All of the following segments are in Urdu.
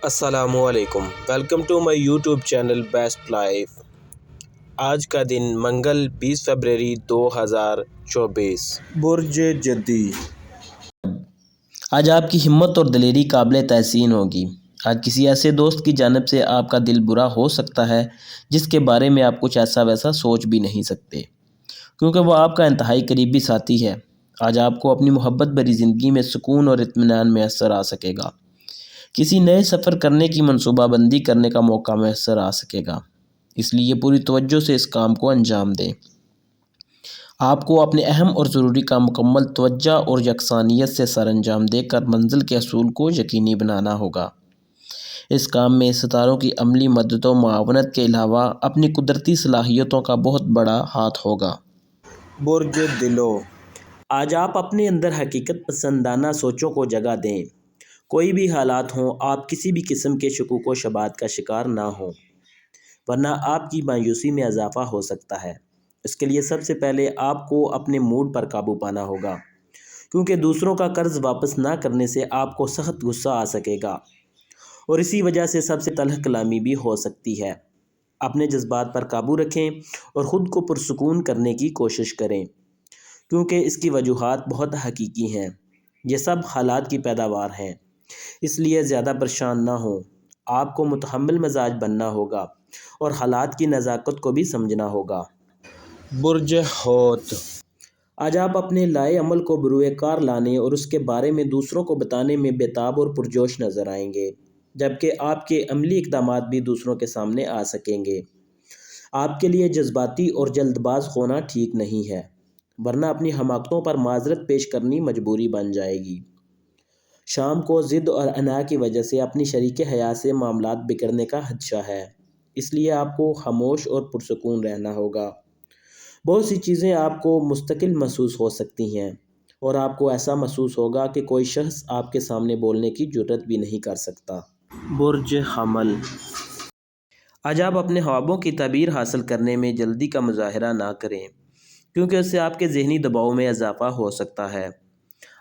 السلام علیکم، welcome to my YouTube channel best life. آج کا دن منگل 20 فروری 2024۔ برج جدی۔ آج آپ کی ہمت اور دلیری قابل تحسین ہوگی۔ آج کسی ایسے دوست کی جانب سے آپ کا دل برا ہو سکتا ہے جس کے بارے میں آپ کچھ ایسا ویسا سوچ بھی نہیں سکتے، کیونکہ وہ آپ کا انتہائی قریبی ساتھی ہے۔ آج آپ کو اپنی محبت بھری زندگی میں سکون اور اطمینان میسر آ سکے گا۔ کسی نئے سفر کرنے کی منصوبہ بندی کرنے کا موقع میسر آ سکے گا، اس لیے پوری توجہ سے اس کام کو انجام دیں۔ آپ کو اپنے اہم اور ضروری کام مکمل توجہ اور یکسانیت سے سر انجام دے کر منزل کے حصول کو یقینی بنانا ہوگا۔ اس کام میں ستاروں کی عملی مدد و معاونت کے علاوہ اپنی قدرتی صلاحیتوں کا بہت بڑا ہاتھ ہوگا۔ برج دلو۔ آج آپ اپنے اندر حقیقت پسندانہ سوچوں کو جگہ دیں۔ کوئی بھی حالات ہوں، آپ کسی بھی قسم کے شکوک و شبہات کا شکار نہ ہوں، ورنہ آپ کی مایوسی میں اضافہ ہو سکتا ہے۔ اس کے لیے سب سے پہلے آپ کو اپنے موڈ پر قابو پانا ہوگا، کیونکہ دوسروں کا قرض واپس نہ کرنے سے آپ کو سخت غصہ آ سکے گا اور اسی وجہ سے سب سے تلخ کلامی بھی ہو سکتی ہے۔ اپنے جذبات پر قابو رکھیں اور خود کو پرسکون کرنے کی کوشش کریں، کیونکہ اس کی وجوہات بہت حقیقی ہیں۔ یہ سب حالات کی پیداوار ہیں، اس لیے زیادہ پریشان نہ ہوں۔ آپ کو متحمل مزاج بننا ہوگا اور حالات کی نزاکت کو بھی سمجھنا ہوگا۔ برج حوت۔ آج آپ اپنے لائے عمل کو بروئے کار لانے اور اس کے بارے میں دوسروں کو بتانے میں بےتاب اور پرجوش نظر آئیں گے، جبکہ آپ کے عملی اقدامات بھی دوسروں کے سامنے آ سکیں گے۔ آپ کے لیے جذباتی اور جلد باز ہونا ٹھیک نہیں ہے، ورنہ اپنی حماقتوں پر معذرت پیش کرنی مجبوری بن جائے گی۔ شام کو ضد اور انا کی وجہ سے اپنی شریک حیات سے معاملات بگڑنے کا خدشہ ہے، اس لیے آپ کو خاموش اور پرسکون رہنا ہوگا۔ بہت سی چیزیں آپ کو مستقل محسوس ہو سکتی ہیں اور آپ کو ایسا محسوس ہوگا کہ کوئی شخص آپ کے سامنے بولنے کی جرات بھی نہیں کر سکتا۔ برج حمل۔ آج آپ اپنے خوابوں کی تعبیر حاصل کرنے میں جلدی کا مظاہرہ نہ کریں، کیونکہ اس سے آپ کے ذہنی دباؤ میں اضافہ ہو سکتا ہے۔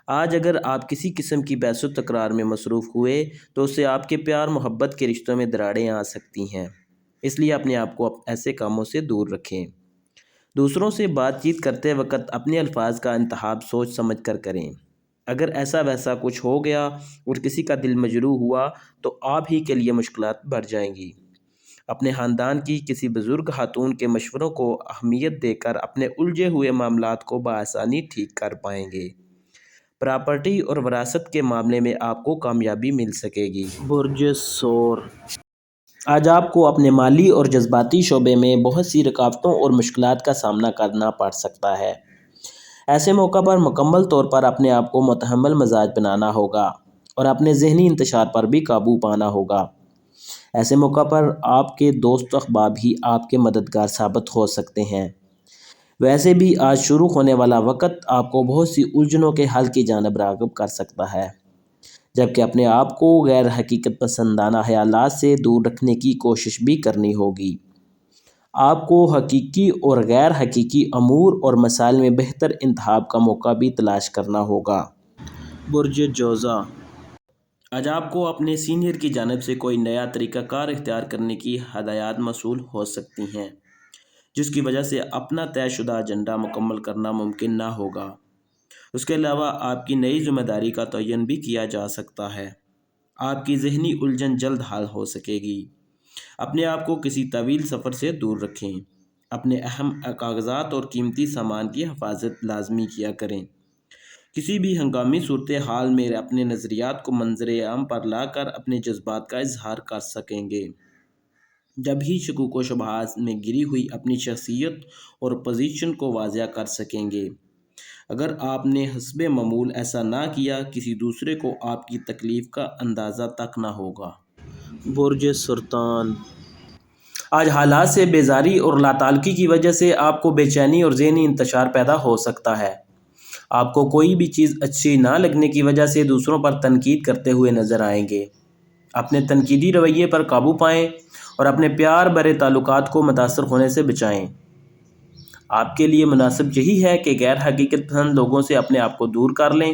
آج اگر آپ کسی قسم کی بحث و تکرار میں مصروف ہوئے تو اس سے آپ کے پیار محبت کے رشتوں میں دراڑیں آ سکتی ہیں، اس لیے اپنے آپ کو ایسے کاموں سے دور رکھیں۔ دوسروں سے بات چیت کرتے وقت اپنے الفاظ کا انتخاب سوچ سمجھ کر کریں۔ اگر ایسا ویسا کچھ ہو گیا اور کسی کا دل مجروح ہوا تو آپ ہی کے لیے مشکلات بڑھ جائیں گی۔ اپنے خاندان کی کسی بزرگ خاتون کے مشوروں کو اہمیت دے کر اپنے الجھے ہوئے معاملات کو بآسانی ٹھیک کر پائیں گے۔ پراپرٹی اور وراثت کے معاملے میں آپ کو کامیابی مل سکے گی۔ برج ثور۔ آج آپ کو اپنے مالی اور جذباتی شعبے میں بہت سی رکاوٹوں اور مشکلات کا سامنا کرنا پڑ سکتا ہے۔ ایسے موقع پر مکمل طور پر اپنے آپ کو متحمل مزاج بنانا ہوگا اور اپنے ذہنی انتشار پر بھی قابو پانا ہوگا۔ ایسے موقع پر آپ کے دوست احباب ہی آپ کے مددگار ثابت ہو سکتے ہیں۔ ویسے بھی آج شروع ہونے والا وقت آپ کو بہت سی الجھنوں کے حل کی جانب راغب کر سکتا ہے، جبکہ اپنے آپ کو غیر حقیقت پسندانہ خیالات سے دور رکھنے کی کوشش بھی کرنی ہوگی۔ آپ کو حقیقی اور غیر حقیقی امور اور مسائل میں بہتر انتخاب کا موقع بھی تلاش کرنا ہوگا۔ برج جوزا۔ آج آپ کو اپنے سینئر کی جانب سے کوئی نیا طریقہ کار اختیار کرنے کی ہدایات موصول ہو سکتی ہیں، جس کی وجہ سے اپنا طے شدہ ایجنڈا مکمل کرنا ممکن نہ ہوگا۔ اس کے علاوہ آپ کی نئی ذمہ داری کا تعین بھی کیا جا سکتا ہے۔ آپ کی ذہنی الجھن جلد حل ہو سکے گی۔ اپنے آپ کو کسی طویل سفر سے دور رکھیں۔ اپنے اہم کاغذات اور قیمتی سامان کی حفاظت لازمی کیا کریں۔ کسی بھی ہنگامی صورتحال میں اپنے نظریات کو منظر عام پر لا کر اپنے جذبات کا اظہار کر سکیں گے۔ جب ہی شکوک و شبہات میں گری ہوئی اپنی شخصیت اور پوزیشن کو واضح کر سکیں گے۔ اگر آپ نے حسب معمول ایسا نہ کیا، کسی دوسرے کو آپ کی تکلیف کا اندازہ تک نہ ہوگا۔ برج سرطان۔ آج حالات سے بیزاری اور لاتعلقی کی وجہ سے آپ کو بے چینی اور ذہنی انتشار پیدا ہو سکتا ہے۔ آپ کو کوئی بھی چیز اچھی نہ لگنے کی وجہ سے دوسروں پر تنقید کرتے ہوئے نظر آئیں گے۔ اپنے تنقیدی رویے پر قابو پائیں اور اپنے پیار بھرے تعلقات کو متاثر ہونے سے بچائیں۔ آپ کے لیے مناسب یہی ہے کہ غیر حقیقت پسند لوگوں سے اپنے آپ کو دور کر لیں۔